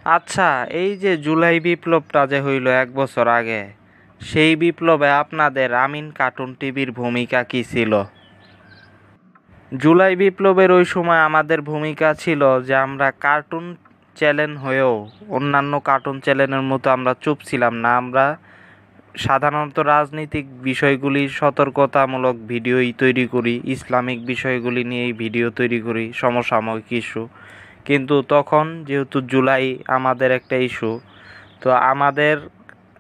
আচ্ছা, এই যে জুলাই বিপ্লবটা যে হইল 1 বছর আগে, সেই বিপ্লবে আপনাদের আমিন কার্টুন টিভির ভূমিকা কি ছিল? জুলাই বিপ্লবের ওই সময় আমাদের ভূমিকা ছিল যে আমরা কার্টুন চ্যানেল হয়েও অন্যান্য কার্টুন চ্যানেলের মতো আমরা চুপ ছিলাম না। আমরা সাধারণত রাজনৈতিক বিষয়গুলি সতর্কতামূলক ভিডিওই তৈরি করি, ইসলামিক বিষয়গুলি নিয়েই ভিডিও তৈরি করি, সমসাময়িক ইস্যু। কিন্তু তখন যেহেতু জুলাই আমাদের একটা ইস্যু, তো আমাদের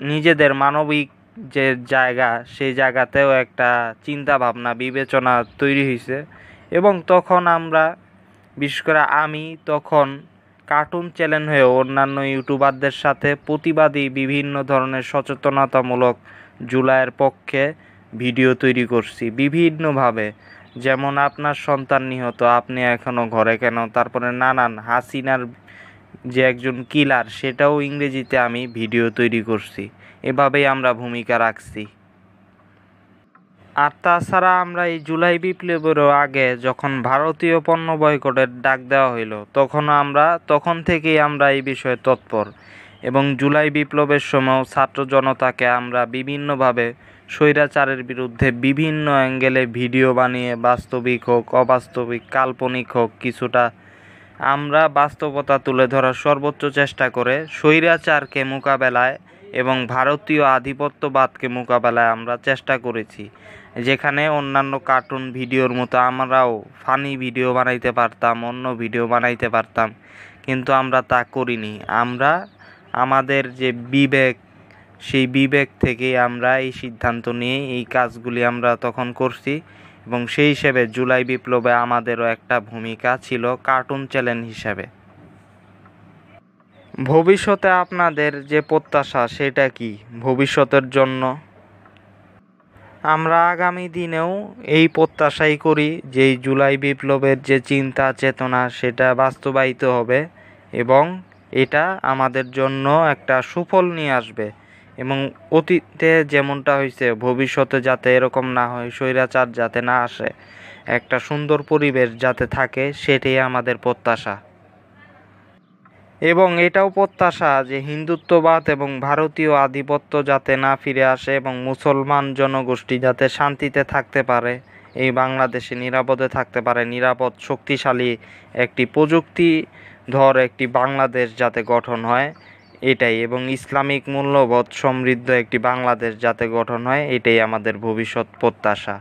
নিজেদের মানবিক যে জায়গা, সেই জায়গাতেও একটা চিন্তা ভাবনা বিবেচনা তৈরি হয়েছে। এবং তখন আমরা, বিশেষ করে আমি তখন কার্টুন চ্যানেল হয়ে অন্যান্য ইউটিউবারদের সাথে প্রতিবাদী বিভিন্ন ধরনের সচেতনতামূলক জুলাইয়ের পক্ষে ভিডিও তৈরি করছি বিভিন্নভাবে। যেমন আপনার সন্তান নিহত, আপনি এখনও ঘরে কেন, তারপরে নানান হাসিনার যে একজন কিলার, সেটাও ইংরেজিতে আমি ভিডিও তৈরি করছি। এভাবেই আমরা ভূমিকা রাখছি। আর তাছাড়া আমরা এই জুলাই বিপ্লবেরও আগে যখন ভারতীয় পণ্য বয়কটের ডাক দেওয়া হইল, তখন থেকেই আমরা এই বিষয়ে তৎপর। এবং জুলাই বিপ্লবের সময় ছাত্র জনতাকে আমরা বিভিন্নভাবে স্বৈরাচারের বিরুদ্ধে বিভিন্ন অ্যাঙ্গেলে ভিডিও বানিয়ে, বাস্তবিক হোক, অবাস্তবিক, কাল্পনিক হোক, কিছুটা আমরা বাস্তবতা তুলে ধরার সর্বোচ্চ চেষ্টা করে স্বৈরাচারকে মোকাবেলায় এবং ভারতীয় আধিপত্যবাদকে মোকাবেলায় আমরা চেষ্টা করেছি। যেখানে অন্যান্য কার্টুন ভিডিওর মতো আমরাও ফানি ভিডিও বানাইতে পারতাম, অন্য ভিডিও বানাইতে পারতাম, কিন্তু আমরা তা করিনি। আমরা আমাদের যে বিবেক, সেই বিবেক থেকেই আমরা এই সিদ্ধান্ত নিয়ে এই কাজগুলি আমরা তখন করছি। এবং সেই হিসেবে জুলাই বিপ্লবে আমাদেরও একটা ভূমিকা ছিল কার্টুন চ্যানেল হিসাবে। ভবিষ্যতে আপনাদের যে প্রত্যাশা, সেটা কি ভবিষ্যতের জন্য? আমরা আগামী দিনেও এই প্রত্যাশাই করি যে এই জুলাই বিপ্লবের যে চিন্তা চেতনা, সেটা বাস্তবায়িত হবে এবং এটা আমাদের জন্য একটা সুফল নিয়ে আসবে। এবং অতীতে যেমনটা হয়েছে, ভবিষ্যতে যাতে এরকম না হয়, স্বৈরাচার যাতে না আসে, একটা সুন্দর পরিবেশ যাতে থাকে, সেটাই আমাদের প্রত্যাশা। এবং এটাও প্রত্যাশা যে হিন্দুত্ববাদ এবং ভারতীয় আধিপত্য যাতে না ফিরে আসে এবং মুসলমান জনগোষ্ঠী যাতে শান্তিতে থাকতে পারে, এই বাংলাদেশে নিরাপদে থাকতে পারে, নিরাপদ শক্তিশালী একটি প্রযুক্তিধর একটি বাংলাদেশ যাতে গঠন হয়, এটাই। এবং ইসলামিক মূল্যবোধ সমৃদ্ধ একটি বাংলাদেশ যাতে গঠন হয়, এটাই আমাদের ভবিষ্যৎ প্রত্যাশা।